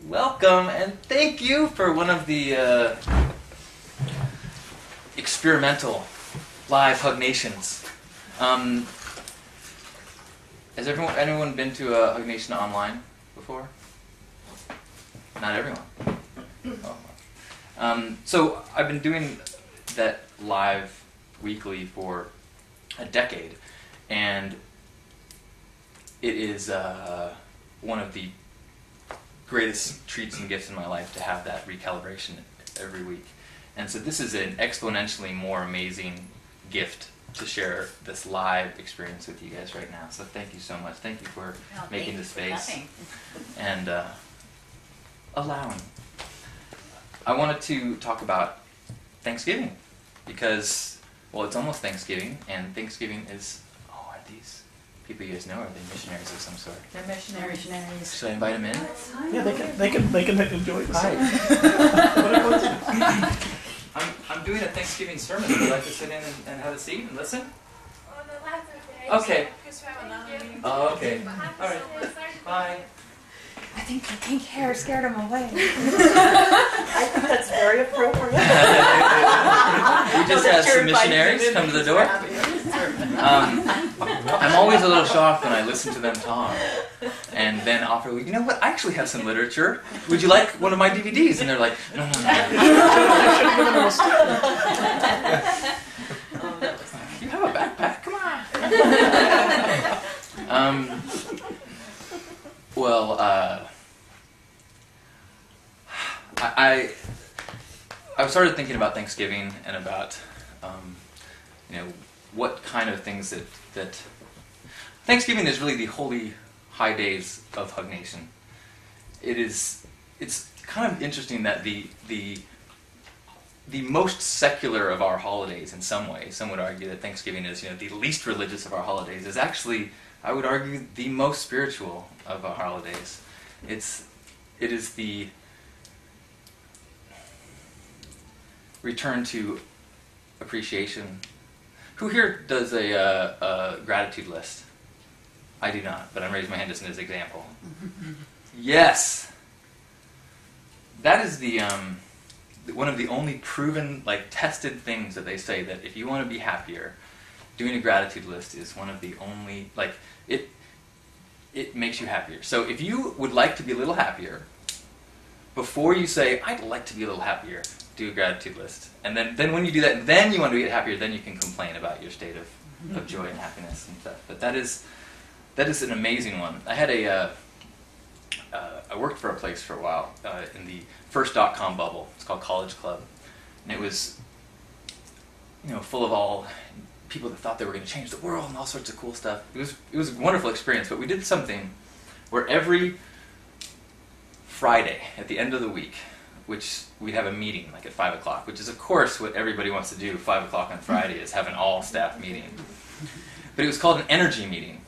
welcome and thank you for one of the experimental live HugNations. Has anyone been to a HugNation online before? Not everyone. Oh. So I've been doing that live weekly for a decade, and it is one of the greatest treats and gifts in my life to have that recalibration every week. And so this is an exponentially more amazing gift to share this live experience with you guys right now. So thank you so much. Thank you for making the space and allowing. I wanted to talk about Thanksgiving because, well, it's almost Thanksgiving, and Thanksgiving is, are these people you guys know, or are they missionaries of some sort? They're missionaries. Should I invite them in? Yeah, they can enjoy this. Hi. I'm doing a Thanksgiving sermon. Would you like to sit in and have a seat and listen? Oh, no, that's Okay. okay. Oh, okay. All right. Bye. I think the pink hair scared him away. I think that's very appropriate. We just had some missionaries come to the door. I'm always a little shocked when I listen to them talk and then offer, you know what, I actually have some literature. Would you like one of my DVDs? And they're like, no. You have a backpack? Come on. I started thinking about Thanksgiving and about, what kind of things that Thanksgiving is really the holy high days of HugNation. It's kind of interesting that the most secular of our holidays, in some ways, some would argue that Thanksgiving is the least religious of our holidays, is actually, I would argue, the most spiritual of our holidays. It is the return to appreciation. Who here does a gratitude list? I do not, but I'm raising my hand just as an example. Yes! That is the one of the only proven, tested things that they say, that if you want to be happier, doing a gratitude list is one of the only, it makes you happier. So if you would like to be a little happier, before you say, I'd like to be a little happier, do a gratitude list. And then when you do that, then you want to get happier, then you can complain about your state of joy and happiness and stuff. But that is an amazing one. I had I worked for a place for a while in the first .com bubble. It's called College Club. And it was, full of all people that thought they were going to change the world and all sorts of cool stuff. It was a wonderful experience, but we did something where every Friday at the end of the week, which we'd have a meeting at 5 o'clock, which is of course what everybody wants to do 5 o'clock on Friday, is have an all-staff meeting. But it was called an energy meeting.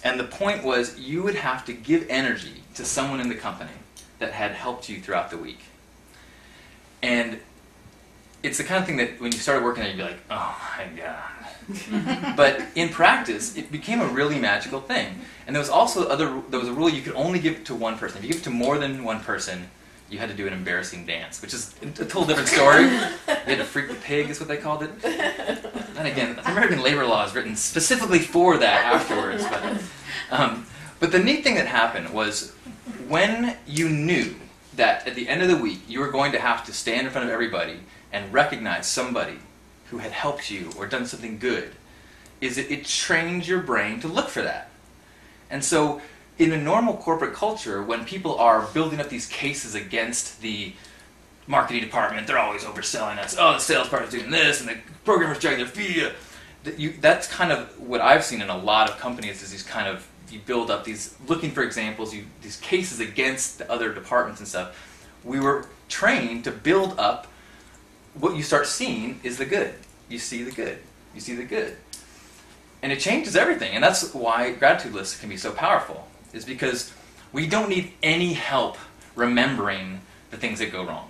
And the point was, you would have to give energy to someone in the company that had helped you throughout the week. And it's the kind of thing that when you started working there, you'd be like, oh my God. But in practice, it became a really magical thing. And there was also there was a rule: you could only give it to one person. If you give it to more than one person, you had to do an embarrassing dance, which is a total different story. You had to freak the pig, is what they called it. And again, the American labor law is written specifically for that afterwards. But the neat thing that happened was, when you knew that at the end of the week you were going to have to stand in front of everybody and recognize somebody who had helped you or done something good, it trained your brain to look for that. And so in a normal corporate culture, when people are building up these cases against the marketing department, they're always overselling us. Oh, the sales department's doing this, and the programmers dragging their feet. That's kind of what I've seen in a lot of companies, is these kind of, you build up these, looking for examples, these cases against the other departments and stuff. We were trained to build up, what you start seeing is the good. You see the good. You see the good. And it changes everything. And that's why gratitude lists can be so powerful, is because we don't need any help remembering the things that go wrong.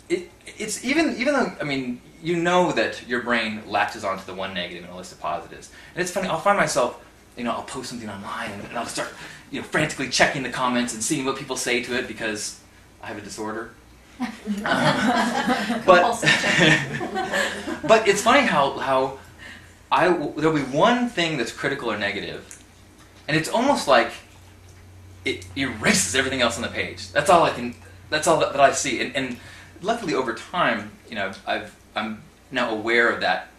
It's even though, you know that your brain latches onto the one negative in a list of positives. And it's funny, I'll find myself I'll post something online and I'll start, frantically checking the comments and seeing what people say to it because I have a disorder. But but it's funny how there'll be one thing that's critical or negative, and it's almost like it erases everything else on the page. That's all that I see. And luckily over time, I'm now aware of that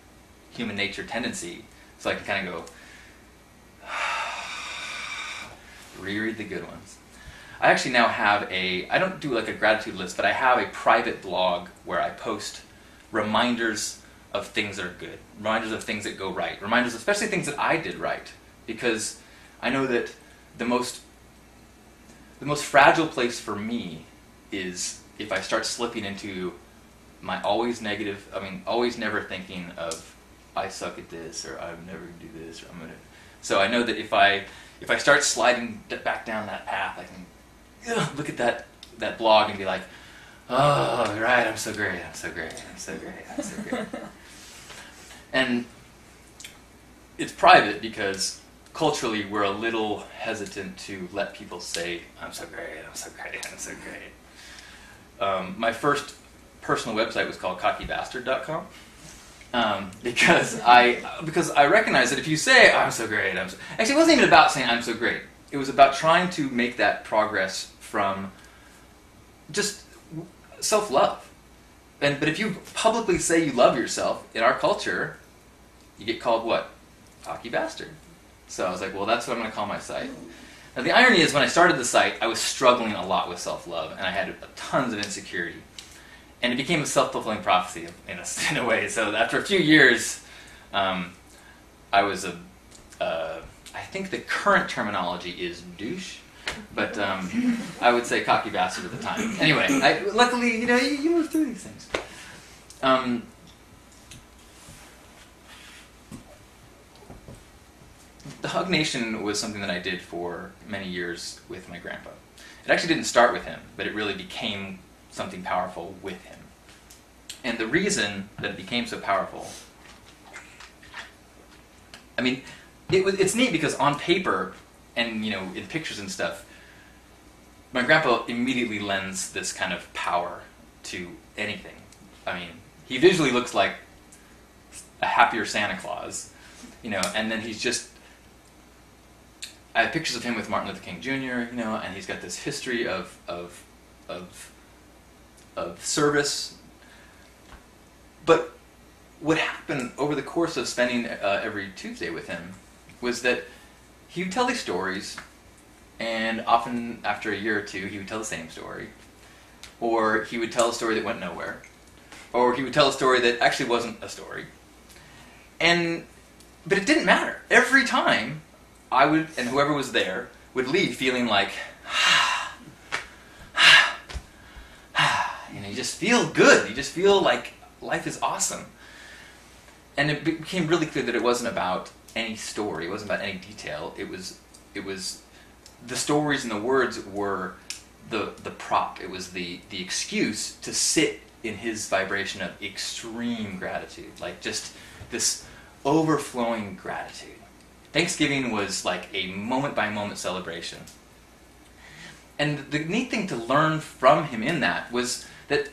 human nature tendency, so I can kind of go reread the good ones. I actually now have I don't do like a gratitude list, but I have a private blog where I post reminders of things that are good, reminders of things that go right, reminders, especially things that I did right, because I know that the most fragile place for me is if I start slipping into my always never thinking of I suck at this, or I'm never going to do this, or I'm going to... So I know that if I start sliding back down that path, I can look at that blog and be like, oh, right, I'm so great, I'm so great, I'm so great, I'm so great. And it's private because culturally we're a little hesitant to let people say, I'm so great, I'm so great, I'm so great. My first personal website was called cockybastard.com. Because I recognize that if you say I'm so great, actually it wasn't even about saying I'm so great. It was about trying to make that progress from just self-love. But if you publicly say you love yourself in our culture, you get called what? Cocky bastard. So I was like, well, that's what I'm going to call my site. Now the irony is when I started the site, I was struggling a lot with self-love, and I had tons of insecurity. And it became a self-fulfilling prophecy in a way. So after a few years, I was I think the current terminology is douche, but I would say cocky bastard at the time. Anyway, luckily, you move through these things. The HugNation was something that I did for many years with my grandpa. It actually didn't start with him, but it really became something powerful with him. And the reason that it became so powerful, it's neat because on paper and in pictures and stuff, my grandpa immediately lends this kind of power to anything. He visually looks like a happier Santa Claus, and then he's just... I have pictures of him with Martin Luther King Jr., and he's got this history of service. But what happened over the course of spending every Tuesday with him was that he would tell these stories, and often after a year or two he would tell the same story, or he would tell a story that went nowhere, or he would tell a story that actually wasn't a story. But it didn't matter. Every time I would, and whoever was there, would leave feeling like, you just feel good. You just feel like life is awesome. And it became really clear that it wasn't about any story. It wasn't about any detail. It was the stories and the words were the prop. It was the excuse to sit in his vibration of extreme gratitude, like just this overflowing gratitude. Thanksgiving was like a moment-by-moment celebration. And the neat thing to learn from him in that was that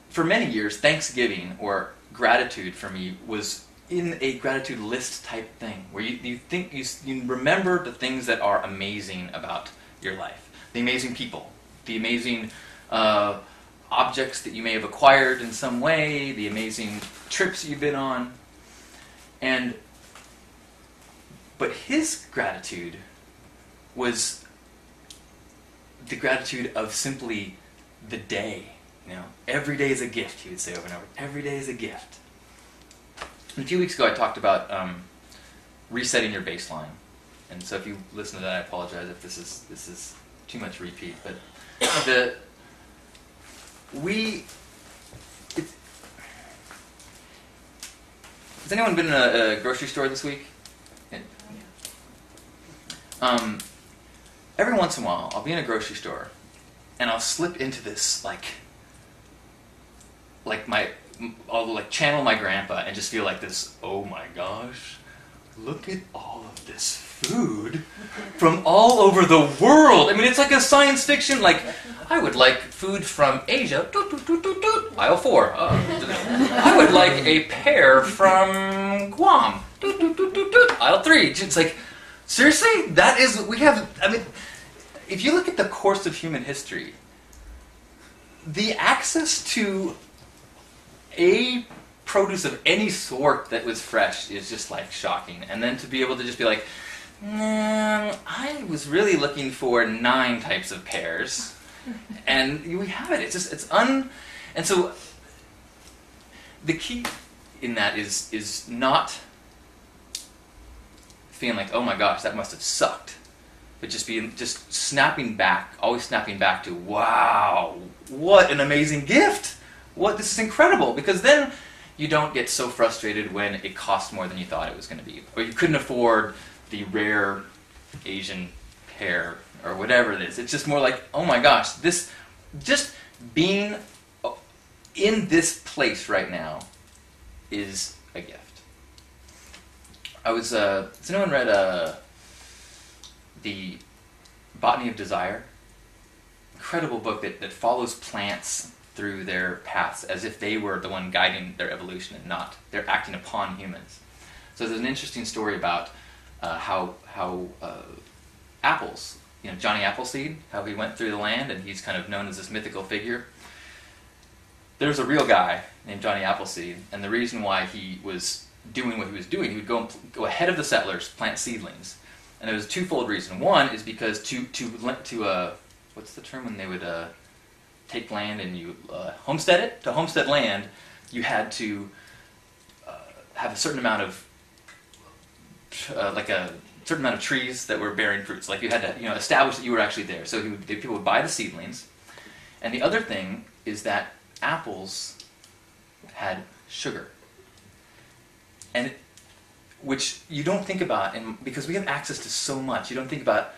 for many years, Thanksgiving or gratitude for me was in a gratitude list type thing, where you think you remember the things that are amazing about your life, the amazing people, the amazing objects that you may have acquired in some way, the amazing trips you've been on, but his gratitude was the gratitude of simply the day. Every day is a gift, he would say over and over. Every day is a gift. And a few weeks ago I talked about resetting your baseline. And so if you listen to that, I apologize if this is too much repeat. But has anyone been in a grocery store this week? Every once in a while, I'll be in a grocery store, and I'll slip into this, I'll channel my grandpa and just feel like this, oh my gosh, look at all of this food from all over the world. I mean, it's like a science fiction, like, I would like food from Asia, aisle 4. I would like a pear from Guam, aisle 3. It's like, seriously? That is, we have, I mean, if you look at the course of human history, the access to a produce of any sort that was fresh is just like shocking. And then to be able to just be like, I was really looking for 9 types of pears, and we have it. It's just and so the key in that is not feeling like, oh my gosh, that must have sucked, but just snapping back, always snapping back to, wow, what an amazing gift! This is incredible, because then you don't get so frustrated when it costs more than you thought it was going to be, or you couldn't afford the rare Asian pear, or whatever it is. It's just more like, oh my gosh, this, just being in this place right now is a gift. Has anyone read The Botany of Desire? Incredible book that follows plants through their paths as if they were the one guiding their evolution and not, they're acting upon humans. So there's an interesting story about how apples, Johnny Appleseed, how he went through the land, and he's kind of known as this mythical figure. There's a real guy named Johnny Appleseed, and the reason why he was doing what he was doing, he would go ahead of the settlers, plant seedlings. And there was a twofold reason. One is because to what's the term when they would take land and you homestead it? To homestead land, you had to have a certain amount of trees that were bearing fruits. Like you had to establish that you were actually there. So people would buy the seedlings. And the other thing is that apples had sugar, which you don't think about, and because we have access to so much, you don't think about.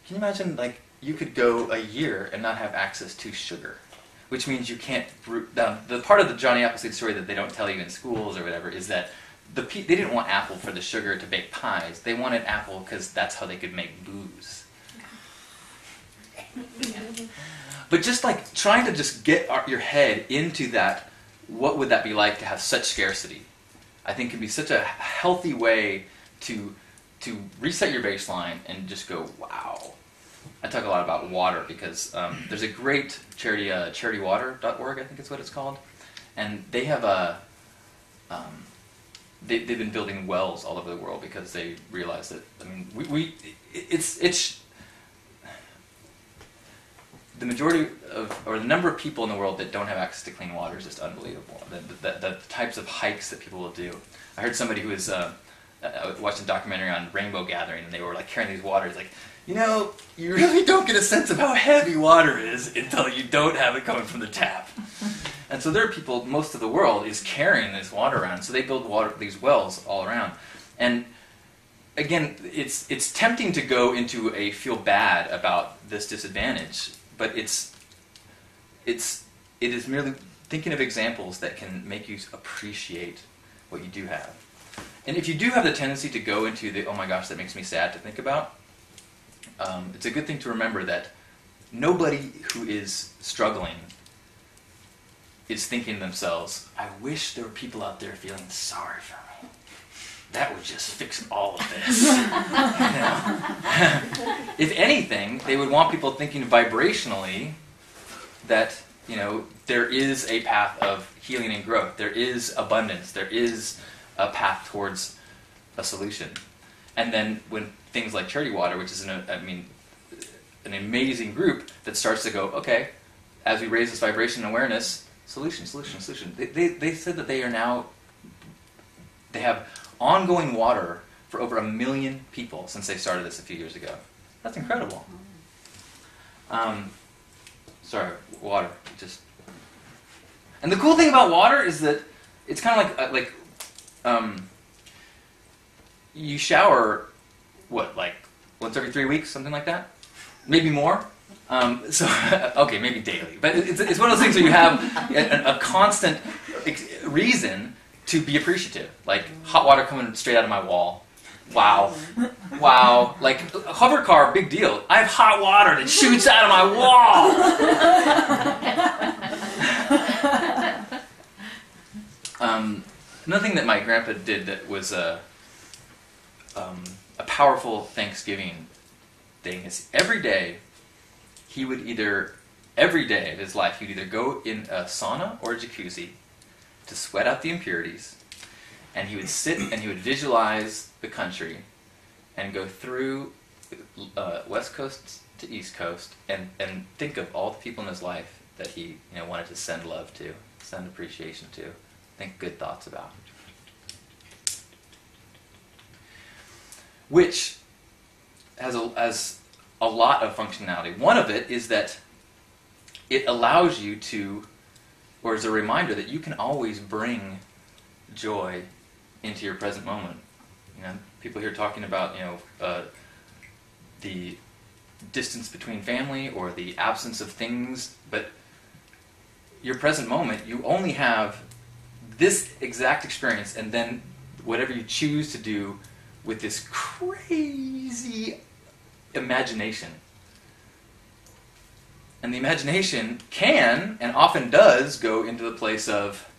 Can you imagine, like, you could go a year and not have access to sugar, which means you can't brew. The part of the Johnny Appleseed story that they don't tell you in schools or whatever is that they didn't want apple for the sugar to bake pies. They wanted apple because that's how they could make booze. But just like trying to just get your head into that, what would that be like to have such scarcity? I think can be such a healthy way to reset your baseline and just go, wow. I talk a lot about water because there's a great charity, charitywater.org, I think it's what it's called, and they have they've been building wells all over the world because they realize that, I mean, it's the majority or the number of people in the world that don't have access to clean water is just unbelievable. The types of hikes that people will do. I heard somebody who was watching a documentary on rainbow gathering, and they were like carrying these waters, like, you really don't get a sense of how heavy water is until you don't have it coming from the tap. And so there are people, most of the world is carrying this water around, so they build these wells all around. And again, it's tempting to go into a feel bad about this disadvantage, but it is merely thinking of examples that can make you appreciate what you do have. And if you do have the tendency to go into the, oh my gosh, that makes me sad to think about, it's a good thing to remember that nobody who is struggling is thinking to themselves, I wish there were people out there feeling sorry for me. That would just fix all of this. If anything, they would want people thinking vibrationally that, there is a path of healing and growth. There is abundance. There is a path towards a solution. And then when things like Charity Water, which is an amazing group that starts to go, okay, as we raise this vibration and awareness, solution. They said that they have ongoing water for over 1 million people since they started this a few years ago. That's incredible. Water. And the cool thing about water is that it's kind of like you shower, like once every 3 weeks, something like that, maybe more. Okay, maybe daily, but it's one of those things where you have a constant reason to be appreciative, like hot water coming straight out of my wall, Wow. Wow. Like, a hover car, big deal. I have hot water that shoots out of my wall. Another thing that my grandpa did that was a powerful Thanksgiving thing is every day of his life, he would either go in a sauna or a jacuzzi to sweat out the impurities, and he would sit and he would visualize the country and go through West Coast to East Coast and think of all the people in his life that he wanted to send love to, send appreciation to, think good thoughts about. Which has a lot of functionality. One of it is that it allows you to, or is a reminder that you can always bring joy into your present moment. People here talking about the distance between family or the absence of things, but your present moment, you only have this exact experience, and then whatever you choose to do with this crazy imagination. And the imagination can, and often does, go into the place of,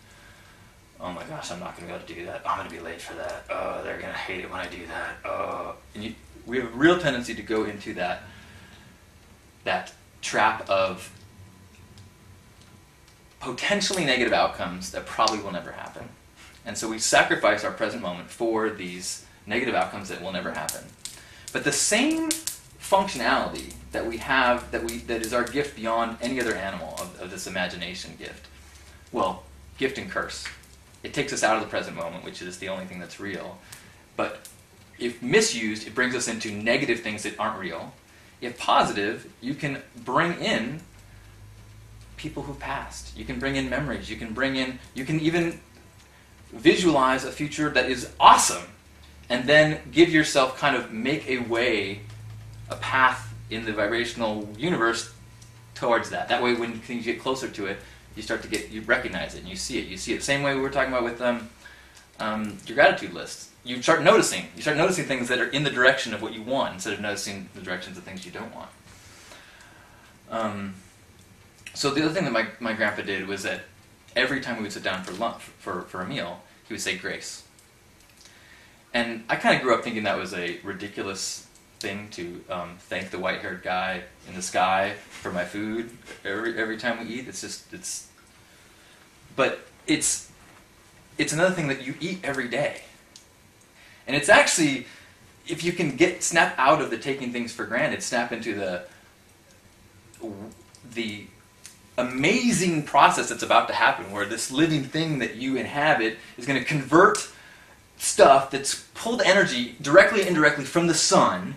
oh my gosh, I'm not going to be able to do that. I'm going to be late for that. Oh, they're going to hate it when I do that. Oh. And we have a real tendency to go into that trap of potentially negative outcomes that probably will never happen. And so we sacrifice our present moment for these negative outcomes that will never happen. But the same functionality that we have, that is our gift beyond any other animal of this imagination gift. Well, gift and curse. It takes us out of the present moment, which is the only thing that's real. But if misused, it brings us into negative things that aren't real. If positive, you can bring in people who've passed. You can bring in memories. You can even visualize a future that is awesome, and then give yourself make a way, a path in the vibrational universe towards that. That way, when things get closer to it, you recognize it and you see it. You see it the same way we were talking about with your gratitude list. You start noticing things that are in the direction of what you want instead of noticing the directions of things you don't want. So the other thing that my grandpa did was that every time we would sit down for lunch, for a meal, he would say grace. And I kind of grew up thinking that was a ridiculous thing to thank the white-haired guy in the sky for my food every time we eat. But it's another thing that you eat every day. And it's actually, if you can snap out of the taking things for granted, snap into the amazing process that's about to happen, where this living thing that you inhabit is going to convert stuff that's pulled energy directly and indirectly from the sun,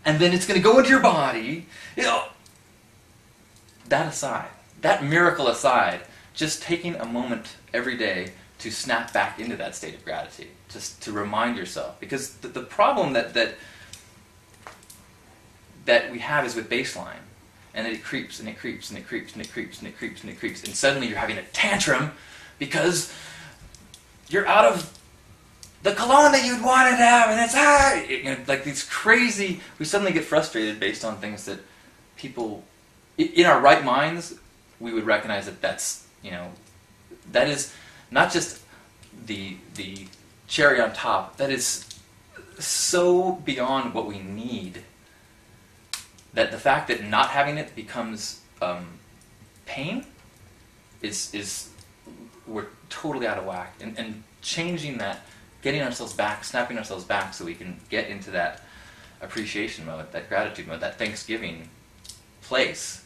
and then it's going to go into your body. That aside, that miracle aside, just taking a moment every day to snap back into that state of gratitude, just to remind yourself. Because the problem that we have is with baseline. And then it creeps, and it creeps, and it creeps, and it creeps, and it creeps, and it creeps. And suddenly you're having a tantrum because you're out of the cologne that you'd wanted to have, and it's like these crazy. We suddenly get frustrated based on things that people, in our right minds, we would recognize that is not just the cherry on top. That is so beyond what we need, that the fact that not having it becomes pain is we're totally out of whack. And changing that, getting ourselves back, snapping ourselves back so we can get into that appreciation mode, that gratitude mode, that Thanksgiving place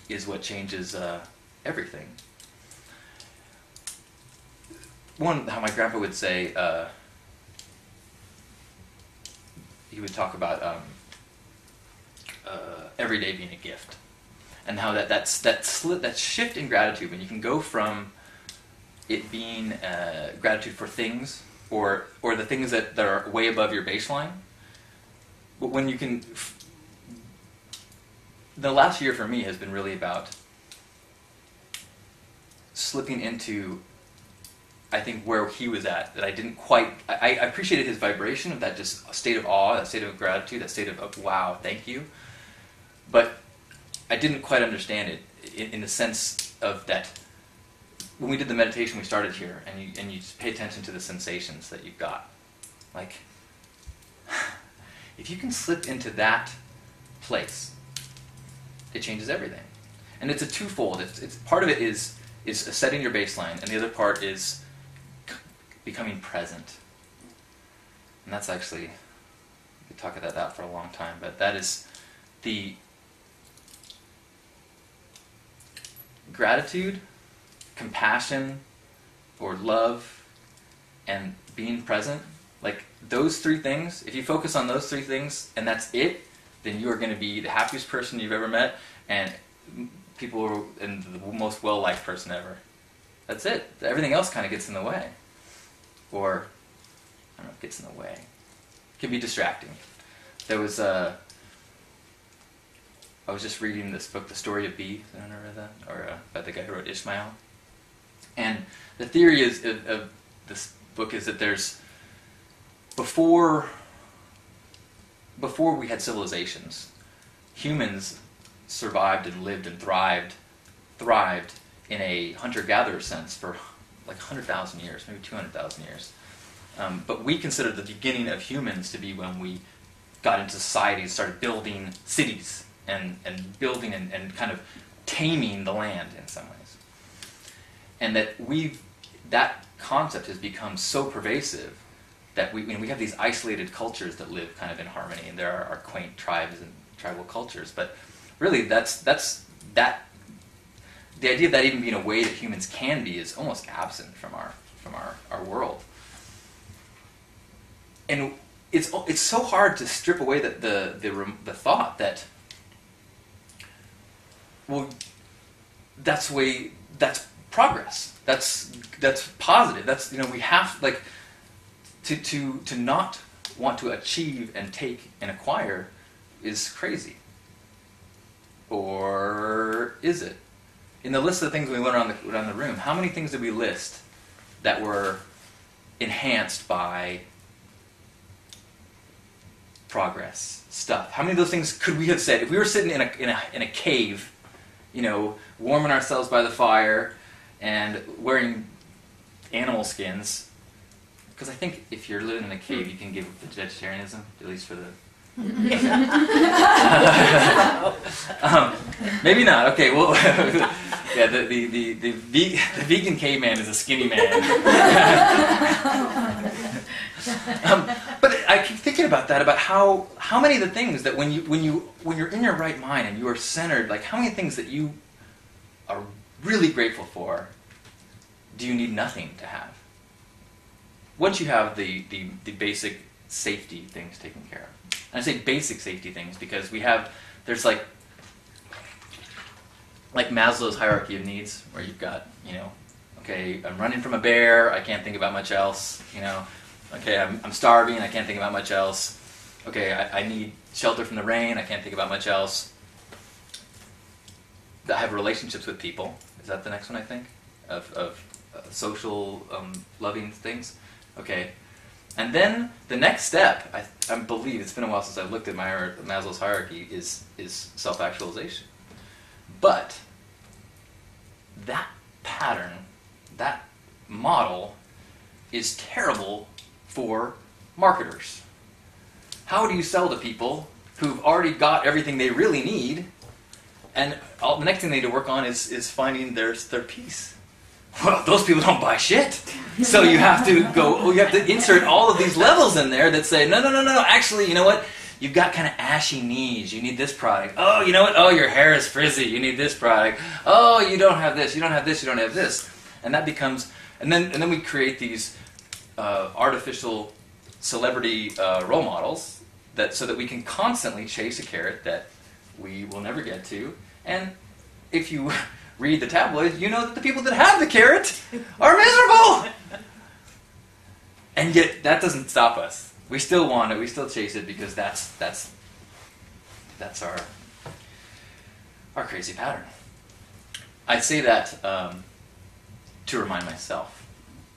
is what changes everything. How my grandpa would say, he would talk about every day being a gift, and how that shift in gratitude, when you can go from it being gratitude for things or the things that are way above your baseline, but when you can. The last year for me has been really about slipping into I think where he was at, that I didn't quite, I appreciated his vibration of that just state of awe, that state of gratitude, that state of wow, thank you. But I didn't quite understand it in the sense of that when we did the meditation we started here, and you just pay attention to the sensations that you've got. Like, if you can slip into that place, it changes everything. And it's a twofold. It's part of it is setting your baseline, and the other part is becoming present. And that's actually, we could talk about that for a long time, but that is the gratitude, compassion, or love, and being present. Like, those three things, if you focus on those three things, and that's it, then you are going to be the happiest person you've ever met, and and the most well-liked person ever. That's it. Everything else kind of gets in the way. Or, I don't know if it gets in the way. It can be distracting. There was I was just reading this book, The Story of Bee. I don't know read that? Or about the guy who wrote Ishmael. And the theory of this book is that there's, before we had civilizations, humans survived and lived and thrived in a hunter-gatherer sense for like 100,000 years, maybe 200,000 years. But we consider the beginning of humans to be when we got into society and started building cities and building and kind of taming the land in some ways. And that concept has become so pervasive that we have these isolated cultures that live kind of in harmony, and there are quaint tribes and tribal cultures, but really that's the idea of that even being a way that humans can be is almost absent from our world. And it's so hard to strip away the thought that, well, that's progress. That's positive. That's, we have, like, to not want to achieve and take and acquire is crazy. Or is it? In the list of things we went around the room, how many things did we list that were enhanced by progress stuff? How many of those things could we have said if we were sitting in a cave, warming ourselves by the fire and wearing animal skins? Because I think if you're living in a cave, you can give up vegetarianism, at least for the. Maybe not. Okay. Well, yeah. The vegan caveman is a skinny man. But I keep thinking about that, about how many of the things that when you're in your right mind and you are centered, like how many things that you are really grateful for, do you need nothing to have? Once you have the basic safety things taken care of. And I say basic safety things because there's like Maslow's hierarchy of needs, where you've got, okay, I'm running from a bear, I can't think about much else, okay, I'm starving, I can't think about much else, okay, I need shelter from the rain, I can't think about much else. I have relationships with people. Is that the next one, I think? Of social loving things? Okay. And then the next step, I believe, it's been a while since I've looked at Maslow's hierarchy, is self-actualization. But that pattern, that model, is terrible for marketers. How do you sell to people who've already got everything they really need, and the next thing they need to work on is finding their peace? Well, those people don't buy shit. So you have to insert all of these levels in there that say, no, actually, you know what? You've got kind of ashy knees. You need this product. Oh, you know what? Oh, your hair is frizzy. You need this product. Oh, you don't have this. You don't have this. You don't have this. And that becomes, and then we create these artificial celebrity role models so that we can constantly chase a carrot that we will never get to. And if you read the tabloids, you know that the people that have the carrot are miserable. And yet that doesn't stop us. We still want it. We still chase it because that's our crazy pattern. I say that to remind myself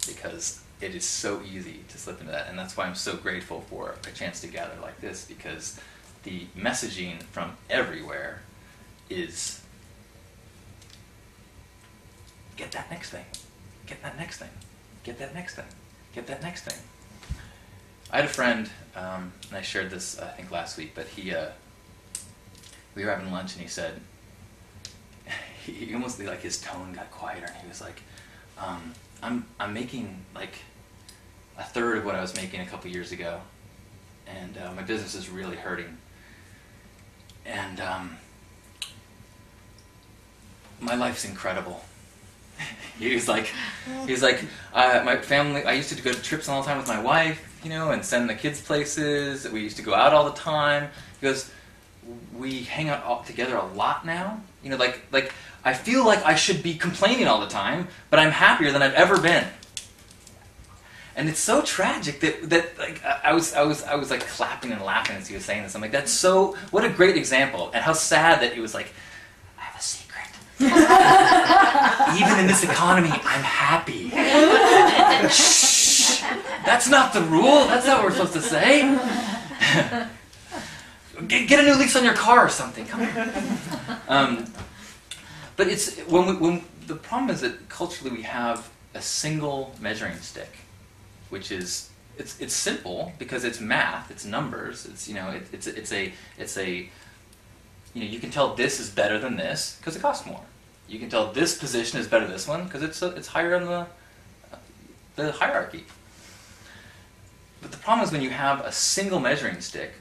because it is so easy to slip into that. And that's why I'm so grateful for a chance to gather like this, because the messaging from everywhere is get that next thing, get that next thing, get that next thing, get that next thing. I had a friend, and I shared this I think last week, but we were having lunch and he said, he almost, like, his tone got quieter and he was like, I'm making like a third of what I was making a couple years ago, and my business is really hurting, and my life's incredible. He was like, my family, I used to go to trips all the time with my wife, and send the kids places. We used to go out all the time. He goes, we hang out all together a lot now. Like I feel like I should be complaining all the time, but I'm happier than I've ever been. And it's so tragic that like I was like clapping and laughing as he was saying this. I'm like, that's so, what a great example, and how sad that he was like, I have a secret. Even in this economy, I'm happy. Shh, that's not the rule. That's not what we're supposed to say. Get a new lease on your car or something. Come on. But it's when the problem is that culturally we have a single measuring stick, which is it's simple because it's math, it's numbers, it's you can tell this is better than this because it costs more. You can tell this position is better than this one because it's higher in the hierarchy. But the problem is when you have a single measuring stick,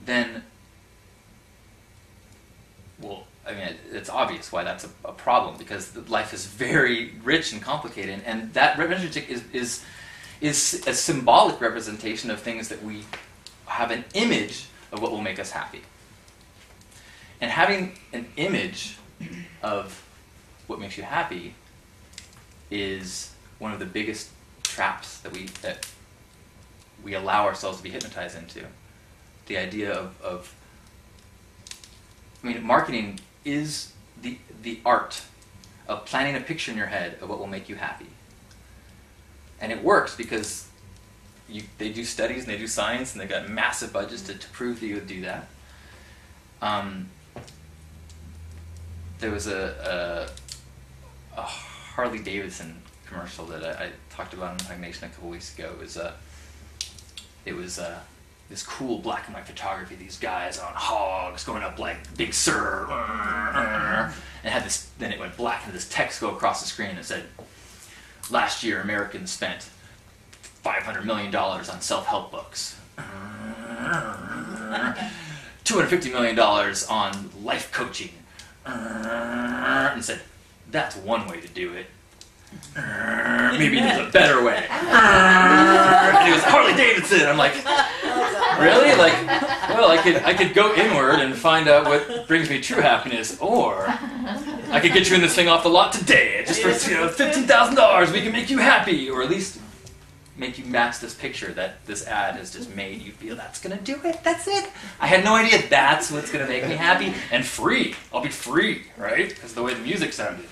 then, well, I mean, it's obvious why that's a problem, because life is very rich and complicated, and that measuring stick is a symbolic representation of things that we have an image of what will make us happy. And having an image of what makes you happy is one of the biggest traps that we allow ourselves to be hypnotized into. The idea of marketing is the art of planning a picture in your head of what will make you happy. And it works because they do studies and they do science and they've got massive budgets to prove that you would do that. There was a Harley Davidson commercial that I talked about on HugNation a couple weeks ago. It was this cool black and white photography. These guys on hogs going up like Big Sur, and had this. Then it went black and this text go across the screen that said, "Last year, Americans spent $500 million on self-help books, $250 million on life coaching," and said, "That's one way to do it. Maybe there's a better way." And it was Harley Davidson. I'm like, really? Like, well, I could go inward and find out what brings me true happiness, or I could get you in this thing off the lot today, just for $15,000. We can make you happy, or at least make you match this picture that this ad has just made you feel that's gonna do it. That's it. I had no idea that's what's gonna make me happy, and free. I'll be free, right? Because of the way the music sounded.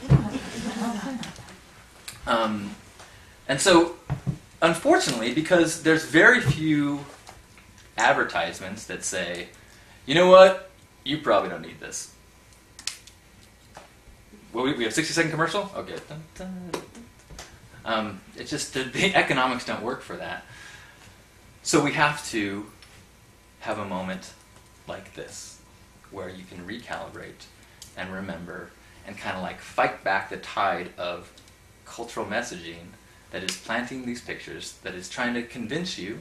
And so, unfortunately, because there's very few advertisements that say, you know what, you probably don't need this. Well, we have 60-second commercial? Okay. It's just the economics don't work for that. So we have to have a moment like this, where you can recalibrate and remember and kind of like fight back the tide of cultural messaging that is planting these pictures, that is trying to convince you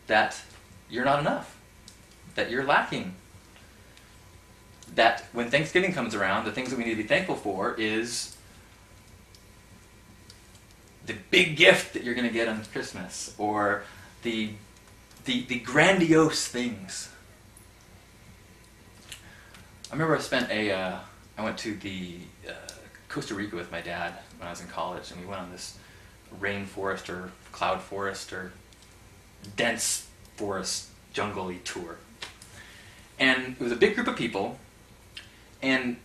that you're not enough, that you're lacking, that when Thanksgiving comes around, the things that we need to be thankful for is the big gift that you're going to get on Christmas, or the grandiose things. I remember I went to the Costa Rica with my dad when I was in college, and we went on this rainforest or cloud forest or dense forest jungle-y tour. And it was a big group of people, and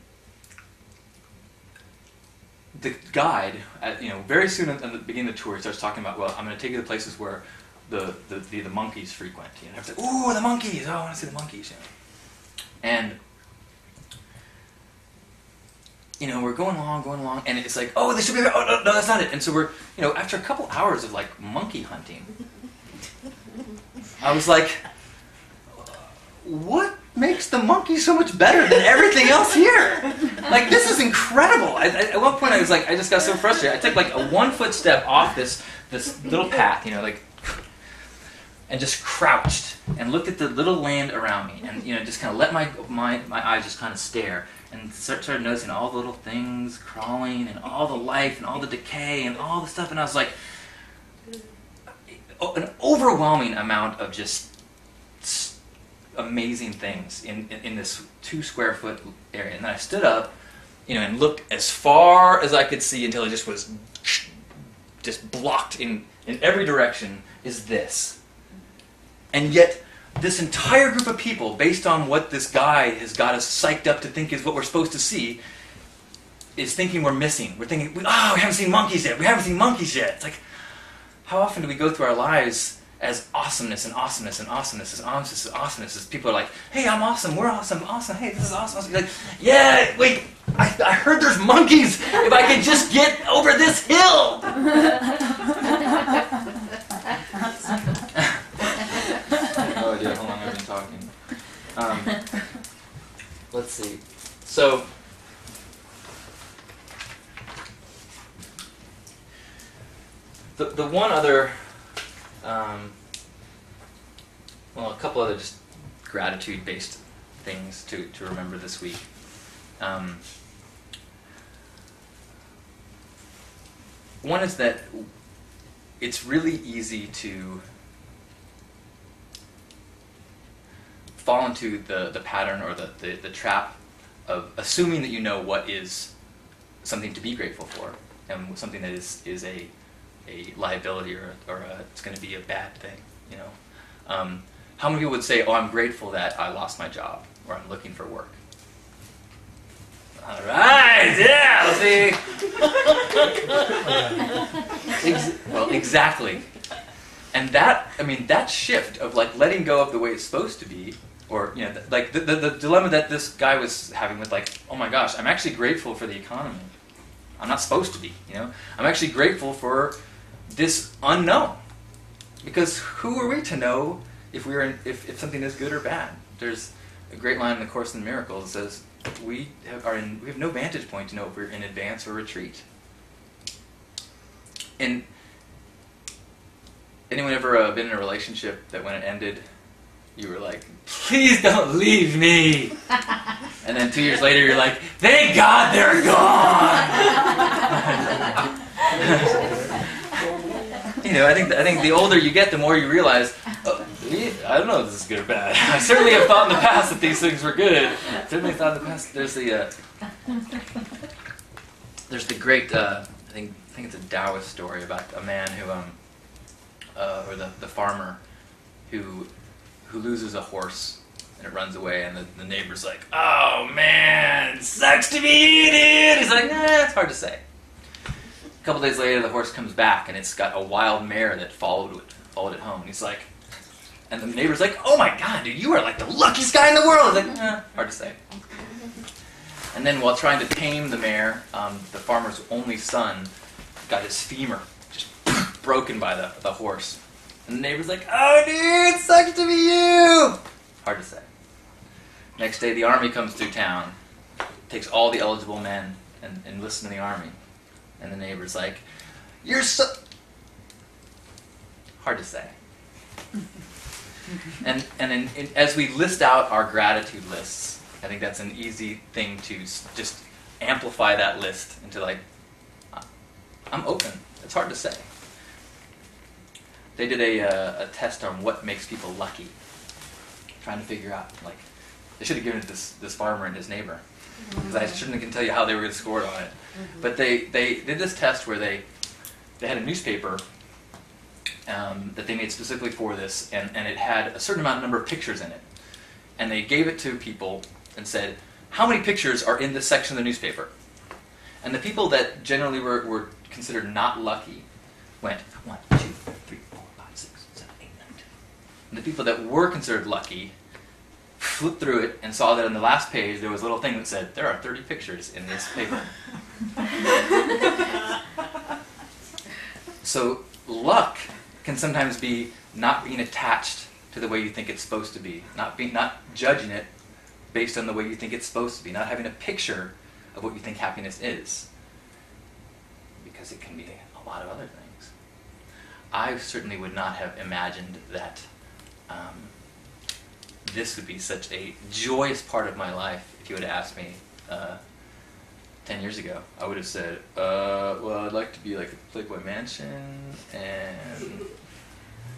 the guide, very soon at the beginning of the tour, he starts talking about, well, I'm going to take you to places where the monkeys frequent. I was like, ooh, the monkeys! Oh, I want to see the monkeys. And we're going along, and it's like, oh, this should be. Oh, no, that's not it. And so we're, after a couple hours of like monkey hunting, I was like, what makes the monkey so much better than everything else here? Like, this is incredible. At one point, I was like, I just got so frustrated. I took like a 1-foot step off this little path, and just crouched and looked at the little land around me, and just kind of let my eyes just kind of stare, and started noticing all the little things crawling, and all the life, and all the decay, and all the stuff, and I was like, an overwhelming amount of just amazing things in this 2-square-foot area. And then I stood up, and looked as far as I could see until it just was just blocked in every direction is this. And yet, this entire group of people, based on what this guy has got us psyched up to think is what we're supposed to see, is thinking we're missing. We're thinking, we haven't seen monkeys yet. We haven't seen monkeys yet. It's like, how often do we go through our lives as awesomeness and awesomeness and awesomeness and awesomeness and awesomeness as people are like, hey, I'm awesome, we're awesome, awesome, hey, this is awesome. You're like, yeah, wait, I heard there's monkeys. If I could just get over this hill. Oh dear, how long have I been talking? Let's see. So, the one other, a couple other just gratitude-based things to remember this week. One is that it's really easy to fall into the pattern or the trap of assuming that you know what is something to be grateful for and something that is a liability or it's going to be a bad thing. How many people would say, oh, I'm grateful that I lost my job or I'm looking for work? All right, yeah, let's see. Well, exactly. And that shift of like letting go of the way it's supposed to be, or like the dilemma that this guy was having with like, oh my gosh, I'm actually grateful for the economy. I'm not supposed to be, I'm actually grateful for this unknown, because who are we to know if something is good or bad? There's a great line in the Course in Miracles that says we have no vantage point to know if we're in advance or retreat. And anyone ever been in a relationship that when it ended, you were like, please don't leave me. And then 2 years later, you're like, thank God they're gone. I think the older you get, the more you realize, I don't know if this is good or bad. I certainly have thought in the past that these things were good. Certainly thought in the past. There's the great, I think it's a Taoist story about a man who, or the farmer who loses a horse and it runs away, and the neighbor's like, oh man, sucks to be you, dude. He's like, it's hard to say. A couple days later, the horse comes back and it's got a wild mare that followed it home. And he's like, and the neighbor's like, oh my God, dude, you are like the luckiest guy in the world. He's like, hard to say. And then while trying to tame the mare, the farmer's only son got his femur just broken by the horse. And the neighbor's like, oh dude, it sucks to be you. Hard to say. Next day, the army comes through town, takes all the eligible men and enlists in the army. And the neighbor's like, you're so... Hard to say. And as we list out our gratitude lists, I think that's an easy thing to just amplify that list into like, I'm open. It's hard to say. They did a test on what makes people lucky, trying to figure out, like, they should have given it to this farmer and his neighbor, because I shouldn't can tell you how they were going to score it on it. But they did this test where they had a newspaper that they made specifically for this, and it had a certain number of pictures in it. And they gave it to people and said, how many pictures are in this section of the newspaper? And the people that generally were considered not lucky went 1, 2, 3, 4, 5, 6, 7, 8, 9, 10. And the people that were considered lucky flipped through it and saw that on the last page there was a little thing that said, there are 30 pictures in this paper. So luck can sometimes be not being attached to the way you think it's supposed to be, not judging it based on the way you think it's supposed to be, not having a picture of what you think happiness is, because it can be a lot of other things. I certainly would not have imagined that this would be such a joyous part of my life if you would have asked me 10 years ago. I would have said, well, I'd like to be like a Playboy Mansion, and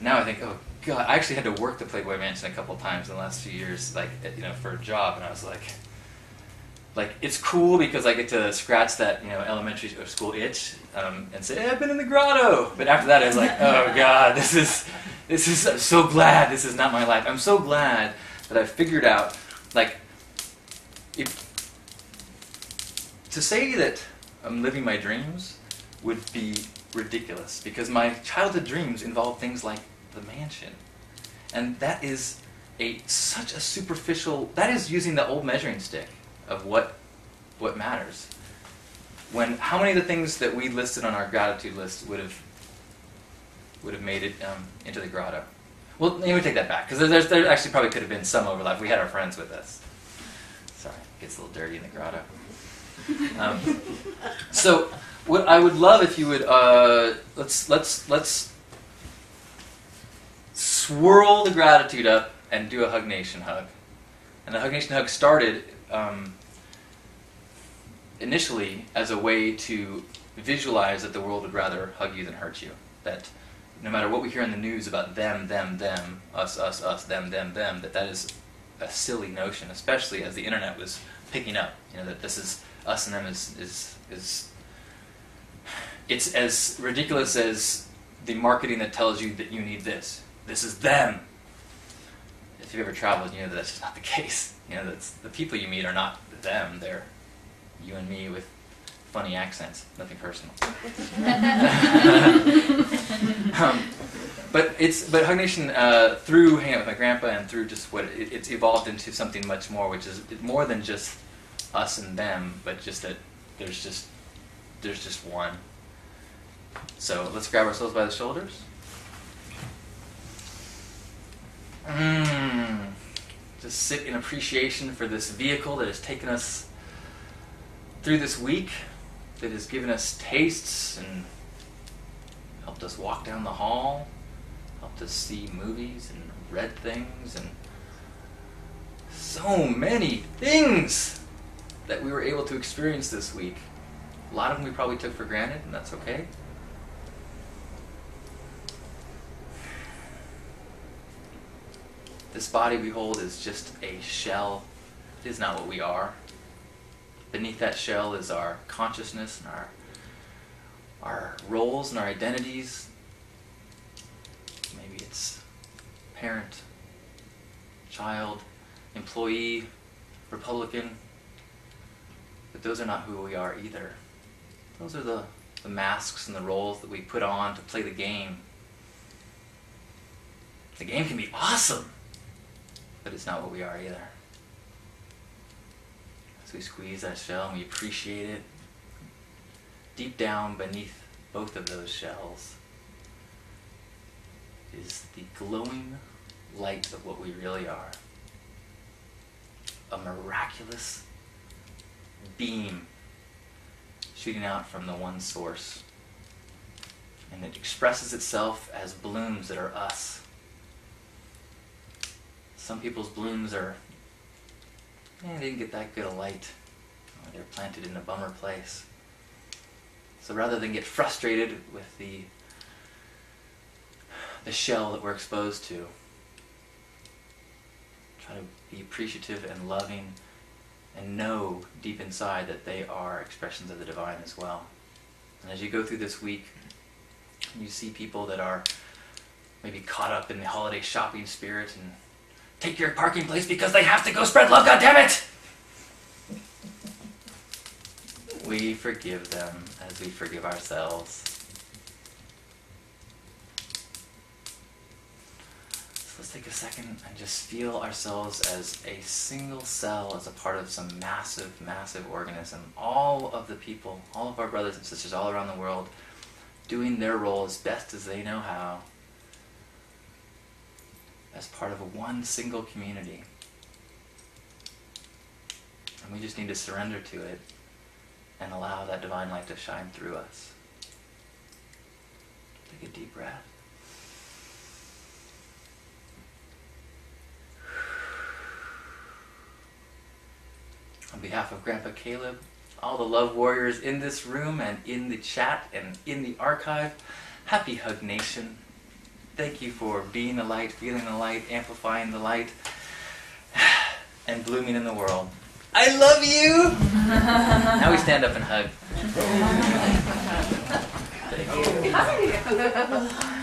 now I think, oh God, I actually had to work the Playboy Mansion a couple times in the last few years, like, for a job, and I was like, it's cool because I get to scratch that, elementary school itch, and say, hey, I've been in the grotto. But after that, I was like, oh God, this is, I'm so glad this is not my life. I'm so glad that I figured out, to say that I'm living my dreams would be ridiculous, because my childhood dreams involved things like the mansion. And that is such a superficial, that is using the old measuring stick of what matters. When how many of the things that we listed on our gratitude list would have made it into the grotto? Well, let me take that back, because there actually probably could have been some overlap. We had our friends with us. Sorry, it gets a little dirty in the grotto. So, what I would love if you would let's swirl the gratitude up and do a HugNation hug. And the HugNation hug started initially as a way to visualize that the world would rather hug you than hurt you. That no matter what we hear in the news about them, us, them, that is a silly notion, especially as the internet was picking up. That this is us and them is it's as ridiculous as the marketing that tells you that you need this. This is them. If you've ever traveled, you know that that's just not the case. That's the people you meet are not them. They're you and me with funny accents. Nothing personal. But HugNation, through hanging out with my grandpa and through just what it's evolved into something much more, which is more than just us and them, but just that there's just one. So let's grab ourselves by the shoulders. Just sit in appreciation for this vehicle that has taken us through this week, that has given us tastes and helped us walk down the hall, helped us see movies and read things, and so many things that we were able to experience this week. A lot of them we probably took for granted, and that's okay. This body we hold is just a shell. It is not what we are. Beneath that shell is our consciousness and our roles and our identities. Maybe it's parent, child, employee, Republican. But those are not who we are either. Those are the masks and the roles that we put on to play the game. The game can be awesome, but it's not what we are either. As we squeeze that shell and we appreciate it, deep down beneath both of those shells is the glowing light of what we really are. A miraculous beam shooting out from the one source. And it expresses itself as blooms that are us. Some people's blooms are, they didn't get that good a light. They're planted in a bummer place. So rather than get frustrated with the shell that we're exposed to, try to be appreciative and loving and know deep inside that they are expressions of the divine as well. And as you go through this week, you see people that are maybe caught up in the holiday shopping spirit and take your parking place because they have to go spread love, goddammit! we forgive them as we forgive ourselves. So let's take a second and just feel ourselves as a single cell, as a part of some massive, massive organism. All of the people, all of our brothers and sisters all around the world, doing their role as best as they know how, as part of one single community. And we just need to surrender to it and allow that divine light to shine through us. Take a deep breath. On behalf of Grandpa Caleb, all the love warriors in this room and in the chat and in the archive, happy HugNation. Thank you for being the light, feeling the light, amplifying the light, and blooming in the world. I love you! Now we stand up and hug. Thank you.